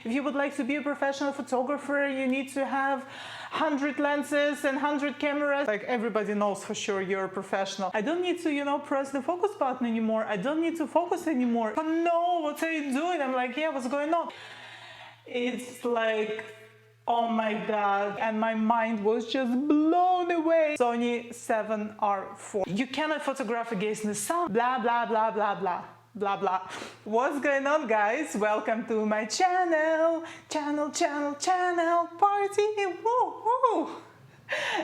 If you would like to be a professional photographer, you need to have 100 lenses and 100 cameras. Like everybody knows for sure you're a professional. I don't need to, press the focus button anymore. I don't need to focus anymore. Oh no, what are you doing? I'm like, yeah, what's going on? It's like, oh my God. And my mind was just blown away. Sony I. You cannot photograph against the sun. Blah, blah, blah, blah, blah. Blah blah. What's going on, guys? Welcome to my channel party. Woo, woo.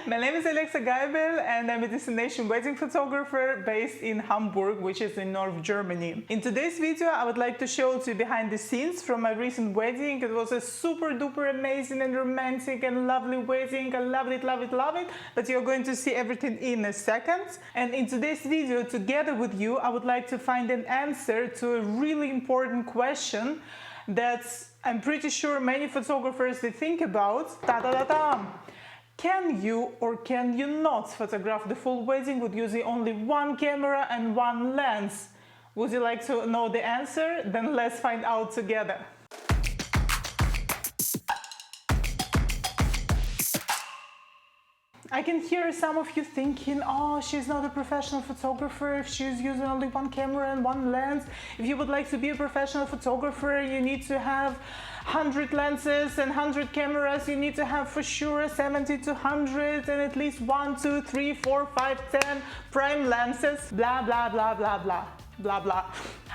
My name is Alexa Geibel and I'm a destination wedding photographer based in Hamburg, which is in North Germany. In today's video, I would like to show you behind the scenes from my recent wedding. It was a super duper amazing and romantic and lovely wedding. I loved it, love it, love it. But you're going to see everything in a second. And in today's video, together with you, I would like to find an answer to a really important question that I'm pretty sure many photographers they think about. Ta-da-da-da! Can you or can you not photograph the full wedding with using only one camera and one lens? Would you like to know the answer? Then let's find out together. I can hear some of you thinking, oh, she's not a professional photographer if she's using only one camera and one lens. If you would like to be a professional photographer, you need to have 100 lenses and 100 cameras. You need to have for sure 70 to 100 and at least 1, 2, 3, 4, 5, 10 prime lenses. Blah, blah, blah, blah, blah, blah, blah.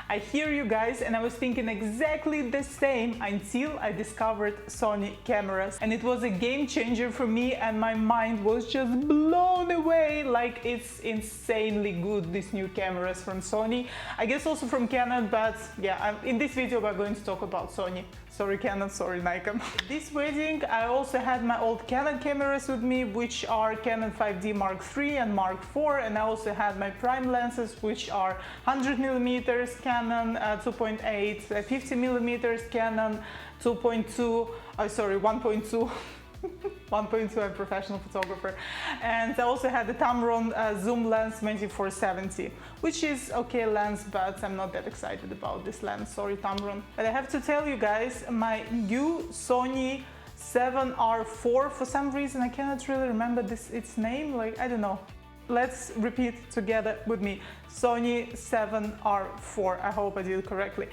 I hear you guys, and I was thinking exactly the same until I discovered Sony cameras. And it was a game changer for me and my mind was just blown away. Like, it's insanely good, these new cameras from Sony. I guess also from Canon, but yeah, in this video we're going to talk about Sony. Sorry Canon, sorry Nikon. This wedding I also had my old Canon cameras with me, which are Canon 5D Mark III and Mark IV, and I also had my prime lenses, which are 100mm Canon 2.8, 50mm Canon 2.2, 1.2. 1.2, I'm a professional photographer, and I also had the Tamron zoom lens 24-70, which is okay lens, but I'm not that excited about this lens, sorry Tamron. But I have to tell you guys, my new Sony I. For some reason I cannot really remember its name, like I don't know. Let's repeat together with me, Sony I. I hope I did it correctly.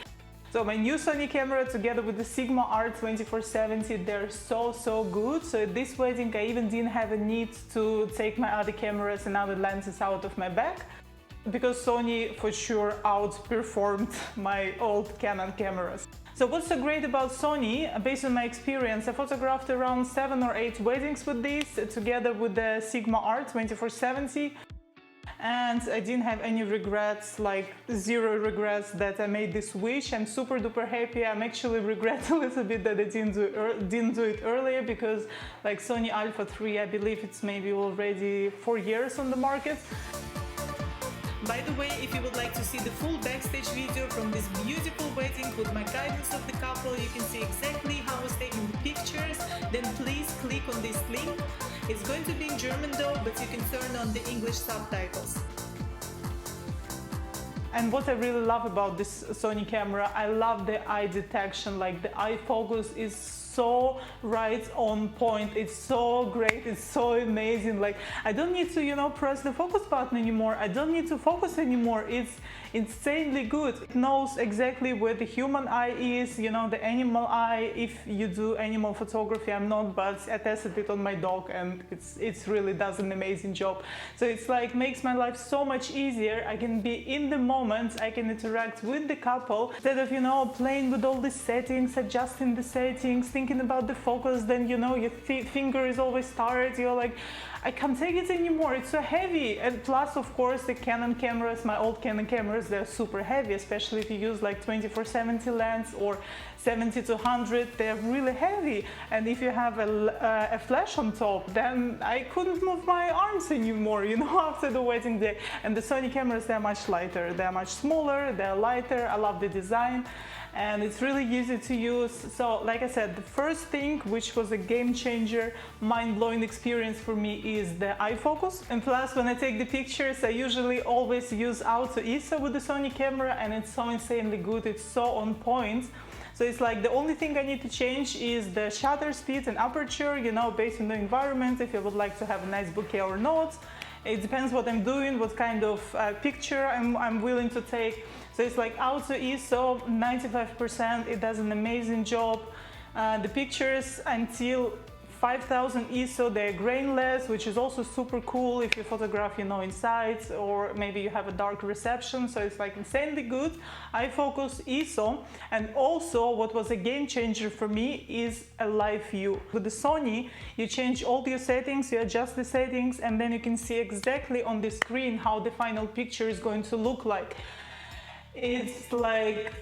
So my new Sony camera together with the Sigma R2470, they're so good. So at this wedding I even didn't have a need to take my other cameras and other lenses out of my bag, because Sony for sure outperformed my old Canon cameras. So what's so great about Sony? Based on my experience, I photographed around 7 or 8 weddings with this together with the Sigma R2470. And I didn't have any regrets, like 0 regrets that I made this switch. I'm super duper happy. I'm actually regret a little bit that I didn't do it earlier, because like Sony Alpha 3, I believe it's maybe already 4 years on the market. By the way, if you would like to see the full backstage video from this beautiful wedding with my guidance of the couple, you can see exactly how I was taking the pictures, then please click on this link. It's going to be in German though, but you can turn on the English subtitles. And what I really love about this Sony camera, I love the eye detection, like the eye focus is so right on point. It's so great, it's so amazing. Like, I don't need to, press the focus button anymore. I don't need to focus anymore. It's insanely good. It knows exactly where the human eye is, the animal eye. If you do animal photography, I'm not, but I tested it on my dog and it really does an amazing job. So it's like makes my life so much easier. I can be in the moment, I can interact with the couple instead of, playing with all the settings, adjusting the settings, thinking about the focus, then your finger is always tired, you're like, I can't take it anymore, it's so heavy. And plus, of course, the Canon cameras, my old Canon cameras, they're super heavy, especially if you use like 24-70 lens or 70 to 100, they're really heavy. And if you have a flash on top, then I couldn't move my arms anymore, after the wedding day. And the Sony cameras, they're much lighter, they're much smaller, they're lighter, I love the design. And it's really easy to use. So like I said, the first thing, which was a game changer, mind-blowing experience for me, is the eye focus. And plus, when I take the pictures, I usually always use auto ISO with the Sony camera, and it's so insanely good, it's so on point. So it's like the only thing I need to change is the shutter speed and aperture, you know, based on the environment, if I would like to have a nice bouquet or not. It depends what I'm doing, what kind of picture I'm willing to take. So it's like Auto ISO, 95%, it does an amazing job. The pictures until 5000 ISO, they're grainless, which is also super cool if you photograph, you know, inside, or maybe you have a dark reception, so it's like insanely good. Autofocus ISO, and also what was a game changer for me is a live view. With the Sony, you change all your settings, you adjust the settings, and then you can see exactly on the screen how the final picture is going to look like. It's like,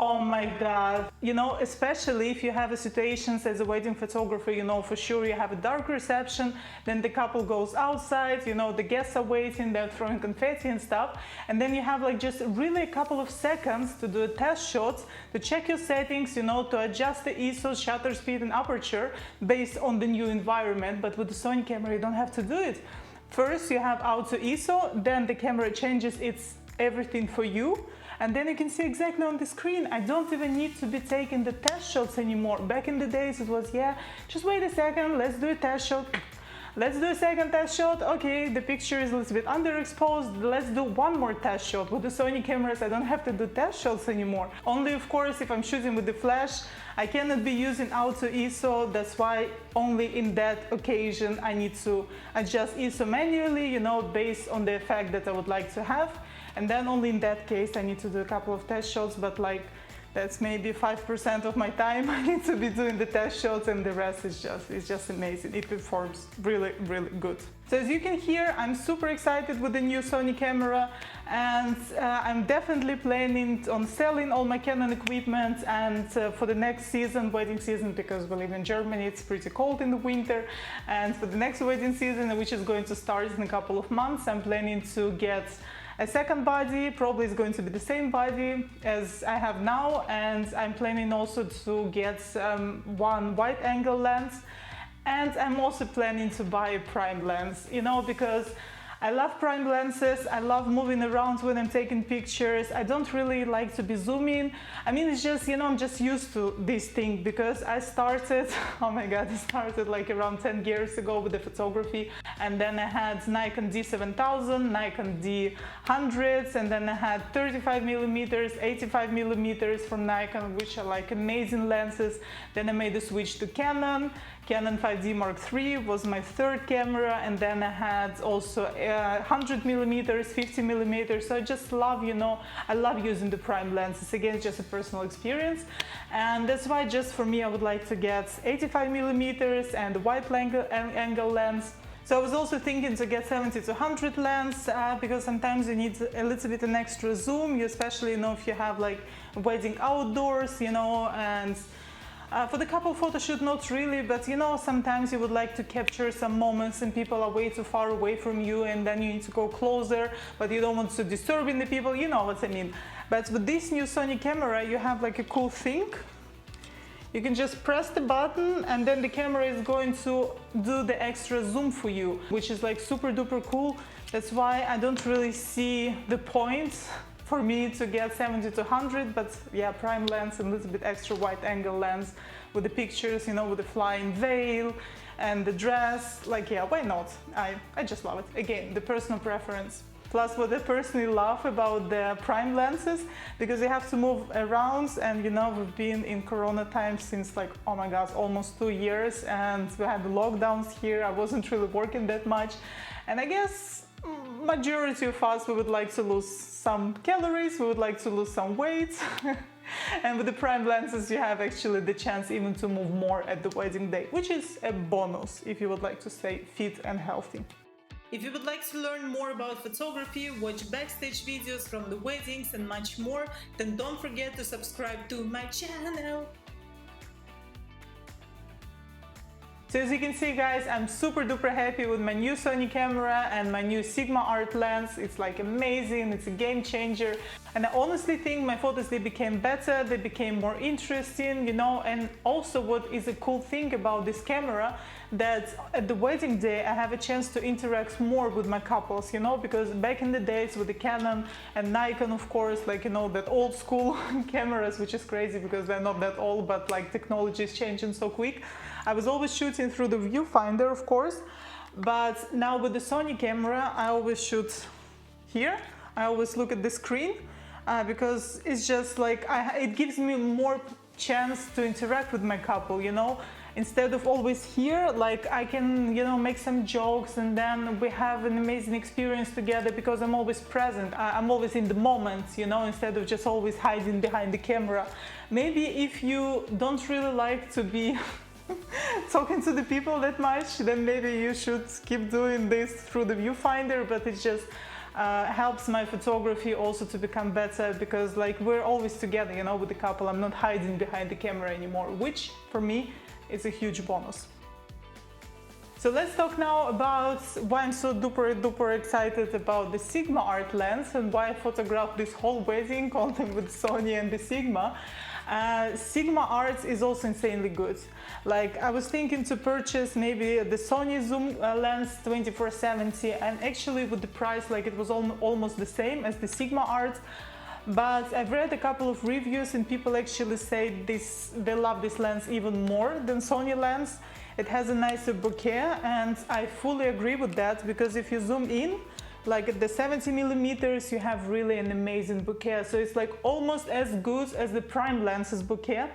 oh my god, you know, especially if you have a situations as a wedding photographer, you know, for sure you have a dark reception, then the couple goes outside, you know, the guests are waiting, they're throwing confetti and stuff, and then you have like just really a couple of seconds to do a test shot, to check your settings, you know, to adjust the ISO, shutter speed and aperture based on the new environment. But with the Sony camera you don't have to do it. First you have Auto ISO, then the camera changes its everything for you, and then you can see exactly on the screen. I don't even need to be taking the test shots anymore. Back in the days it was, yeah, just wait a second, let's do a test shot. Let's do a second test shot. Okay, the picture is a little bit underexposed. Let's do one more test shot. With the Sony cameras, I don't have to do test shots anymore. Only, of course, if I'm shooting with the flash, I cannot be using Auto ISO. That's why only in that occasion I need to adjust ISO manually, you know, based on the effect that I would like to have. And then only in that case I need to do a couple of test shots, but like that's maybe 5% of my time I need to be doing the test shots, and the rest is just amazing. It performs really, really good. So as you can hear, I'm super excited with the new Sony camera, and I'm definitely planning on selling all my Canon equipment, and for the next season, wedding season, because we live in Germany, it's pretty cold in the winter, and for the next wedding season, which is going to start in a couple of months, I'm planning to get a second body. Probably is going to be the same body as I have now, and I'm planning also to get one wide angle lens, and I'm also planning to buy a prime lens, you know, because I love prime lenses. I love moving around when I'm taking pictures. I don't really like to be zooming. I mean, it's just, you know, I'm just used to this thing because I started, oh my god, I started like around 10 years ago with the photography, and then I had Nikon D7000, Nikon D100s, and then I had 35mm, 85mm from Nikon, which are like amazing lenses. Then I made the switch to Canon. Canon 5D Mark III was my third camera, and then I had also 100mm, 50mm. So I just love, you know, I love using the prime lenses. Again, it's just a personal experience, and that's why just for me I would like to get 85mm and a wide angle lens. So I was also thinking to get 70-100 lens because sometimes you need a little bit an extra zoom, especially, you know, if you have like wedding outdoors, you know, and for the couple photo shoot, not really, but you know, sometimes you would like to capture some moments and people are way too far away from you, and then you need to go closer, but you don't want to disturb the people, you know what I mean. But with this new Sony camera, you have like a cool thing. You can just press the button and then the camera is going to do the extra zoom for you, which is like super duper cool. That's why I don't really see the point for me to get 70-100, but yeah, prime lens and a little bit extra wide angle lens with the pictures, you know, with the flying veil and the dress, like, yeah, why not? I just love it. Again, the personal preference. Plus, what I personally love about the prime lenses, because you have to move around, and you know, we've been in Corona times since like, oh my god, almost 2 years, and we had the lockdowns here. I wasn't really working that much, and I guess majority of us, we would like to lose some calories, we would like to lose some weight. And with the prime lenses, you have actually the chance even to move more at the wedding day, which is a bonus if you would like to stay fit and healthy. If you would like to learn more about photography, watch backstage videos from the weddings and much more, then don't forget to subscribe to my channel. So as you can see, guys, I'm super duper happy with my new Sony camera and my new Sigma art lens. It's like amazing, it's a game changer. And I honestly think my photos, they became better, they became more interesting, you know. And also what is a cool thing about this camera, that at the wedding day I have a chance to interact more with my couples, you know, because back in the days with the Canon and Nikon, of course, like, you know, that old school cameras, which is crazy because they're not that old, but like technology is changing so quick. I was always shooting through the viewfinder, of course, but now with the Sony camera I always shoot here. I always look at the screen because it's just like it gives me more chance to interact with my couple, you know. Instead of always here, like I can, you know, make some jokes and then we have an amazing experience together because I'm always present. I'm always in the moment, you know, instead of just always hiding behind the camera. Maybe if you don't really like to be talking to the people that much, then maybe you should keep doing this through the viewfinder, but it just helps my photography also to become better because like we're always together, you know, with the couple. I'm not hiding behind the camera anymore, which for me is a huge bonus. So let's talk now about why I'm so duper excited about the Sigma art lens and why I photographed this whole wedding content with Sony and the Sigma. Sigma art is also insanely good. Like I was thinking to purchase maybe the Sony zoom lens 24-70, and actually with the price, like it was almost the same as the Sigma art. But I've read a couple of reviews and people actually say they love this lens even more than Sony lens. It has a nicer bokeh, and I fully agree with that because if you zoom in, like at the 70mm, you have really an amazing bokeh. So it's like almost as good as the prime lens's bokeh.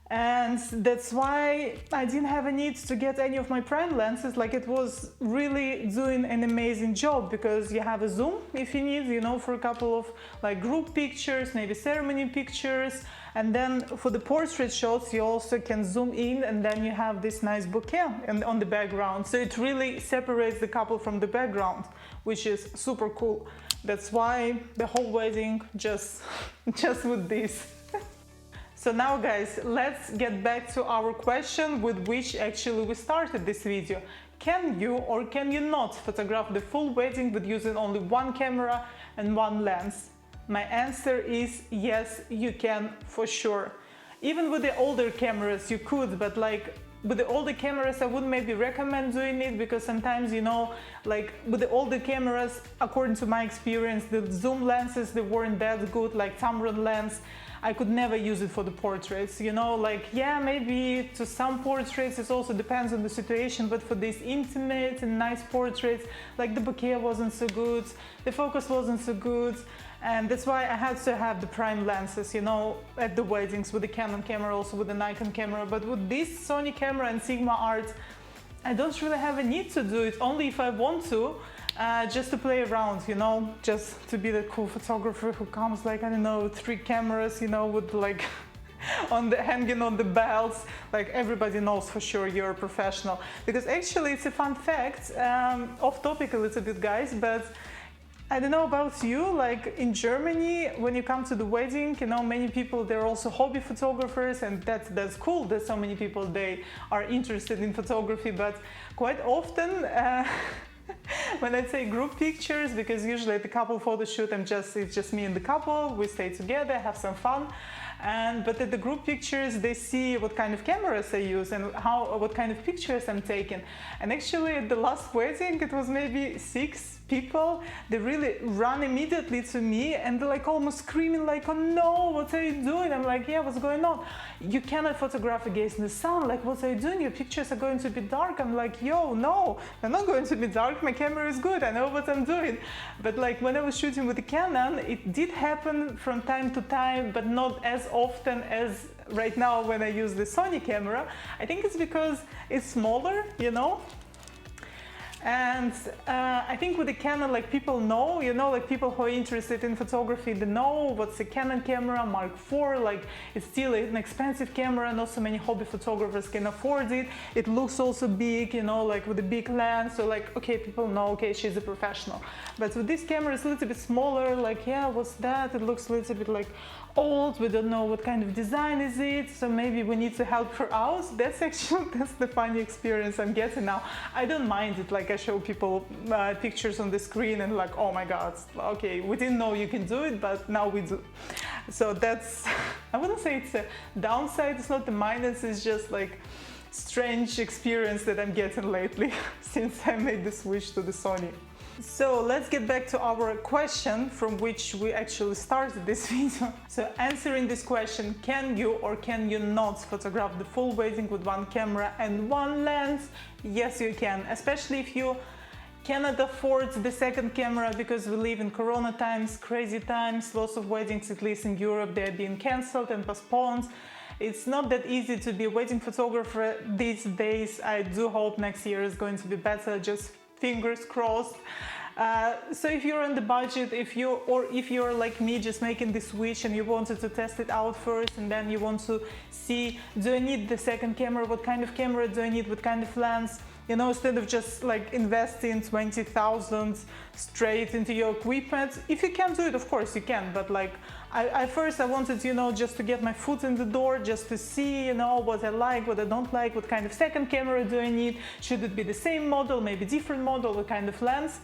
And that's why I didn't have a need to get any of my prime lenses. Like it was really doing an amazing job because you have a zoom if you need, you know, for a couple of like group pictures, maybe ceremony pictures. And then for the portrait shots, you also can zoom in and then you have this nice bokeh on the background. So it really separates the couple from the background, which is super cool. That's why the whole wedding just with this. So now guys, let's get back to our question with which actually we started this video. Can you or can you not photograph the full wedding with using only one camera and one lens? My answer is yes, you can for sure. Even with the older cameras you could, but like with the older cameras I wouldn't maybe recommend doing it because sometimes, you know, like with the older cameras, according to my experience, the zoom lenses, they weren't that good, like Tamron lens. I could never use it for the portraits, you know, like, yeah, maybe to some portraits, it also depends on the situation, but for these intimate and nice portraits, like the bokeh wasn't so good, the focus wasn't so good, and that's why I had to have the prime lenses, you know, at the weddings with the Canon camera, also with the Nikon camera, but with this Sony camera and Sigma art, I don't really have a need to do it, only if I want to. Just to play around, you know, just to be the cool photographer who comes like, I don't know, 3 cameras, you know, with like hanging on the belts, like everybody knows for sure you're a professional. Because actually it's a fun fact, off topic a little bit guys, but I don't know about you, like in Germany, when you come to the wedding, you know, many people, they're also hobby photographers, and that's cool that so many people, they are interested in photography, but quite often, when I take group pictures, because usually at the couple photo shoot, it's just me and the couple, we stay together, have some fun. But at the group pictures, they see what kind of cameras I use and what kind of pictures I'm taking. And actually at the last wedding, it was maybe 6 people. They really run immediately to me and they're like almost screaming like, oh no, what are you doing? I'm like, yeah, what's going on? You cannot photograph against the sun. Like, what are you doing? Your pictures are going to be dark. I'm like, yo, no, they're not going to be dark. My camera is good. I know what I'm doing. But like when I was shooting with the Canon, it did happen from time to time, but not as often as right now when I use the Sony camera. I think it's because it's smaller, you know. And I think with the Canon, like people know, you know, like people who are interested in photography, they know what's a Canon camera, Mark IV, like it's still an expensive camera, not so many hobby photographers can afford it. It looks also big, you know, like with a big lens, so like, okay, people know, okay, she's a professional. But with this camera, it's a little bit smaller, like, yeah, what's that? It looks a little bit like old, we don't know what kind of design is it, so maybe we need to help her out. That's the funny experience I'm getting now. I don't mind it, like I show people pictures on the screen and like, oh my god, okay, we didn't know you can do it, but now we do. So that's, I wouldn't say it's a downside, it's not the minus, it's just like strange experience that I'm getting lately since I made the switch to the Sony. So let's get back to our question from which we actually started this video. So answering this question, can you or can you not photograph the full wedding with one camera and one lens? Yes, you can, especially if you cannot afford the second camera, because we live in Corona times, crazy times, lots of weddings, at least in Europe, they're being cancelled and postponed. It's not that easy to be a wedding photographer these days. I do hope next year is going to be better, just fingers crossed. So if you're on the budget, if you're like me, just making the switch and you wanted to test it out first, and then you want to see, do I need the second camera? What kind of camera do I need? What kind of lens? You know, instead of just like investing 20,000 straight into your equipment, if you can do it, of course you can. But like, I first wanted, you know, just to get my foot in the door, just to see, you know, what I like, what I don't like, what kind of second camera do I need? Should it be the same model, maybe different model, what kind of lens?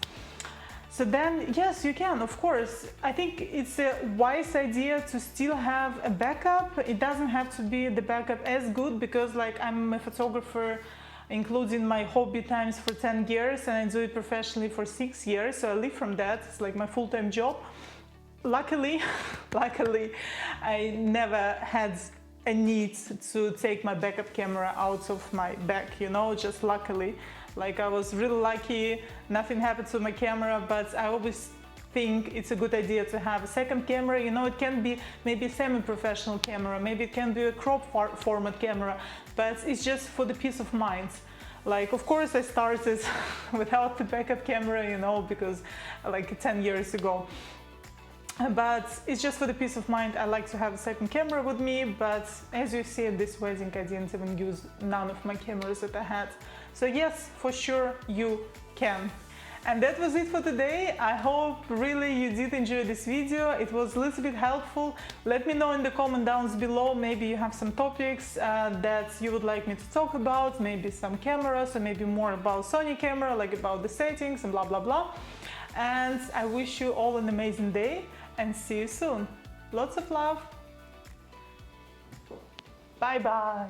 So then, yes, you can, of course. I think it's a wise idea to still have a backup. It doesn't have to be the backup as good, because like I'm a photographer, including my hobby times, for 10 years, and I do it professionally for 6 years. So I live from that. It's like my full-time job. Luckily, I never had a need to take my backup camera out of my bag, you know, just luckily. Like I was really lucky, nothing happened to my camera, but I always think it's a good idea to have a second camera. You know, it can be maybe a semi-professional camera, maybe it can be a crop format camera, but it's just for the peace of mind. Like, of course, I started without the backup camera, you know, because like 10 years ago. But it's just for the peace of mind. I like to have a second camera with me, but as you see at this wedding, I didn't even use none of my cameras that I had. So yes, for sure you can. And that was it for today. I hope really you did enjoy this video. It was a little bit helpful. Let me know in the comment downs below. Maybe you have some topics that you would like me to talk about, maybe some cameras, or maybe more about Sony camera, like about the settings and blah blah blah. And I wish you all an amazing day and see you soon. Lots of love. Bye bye.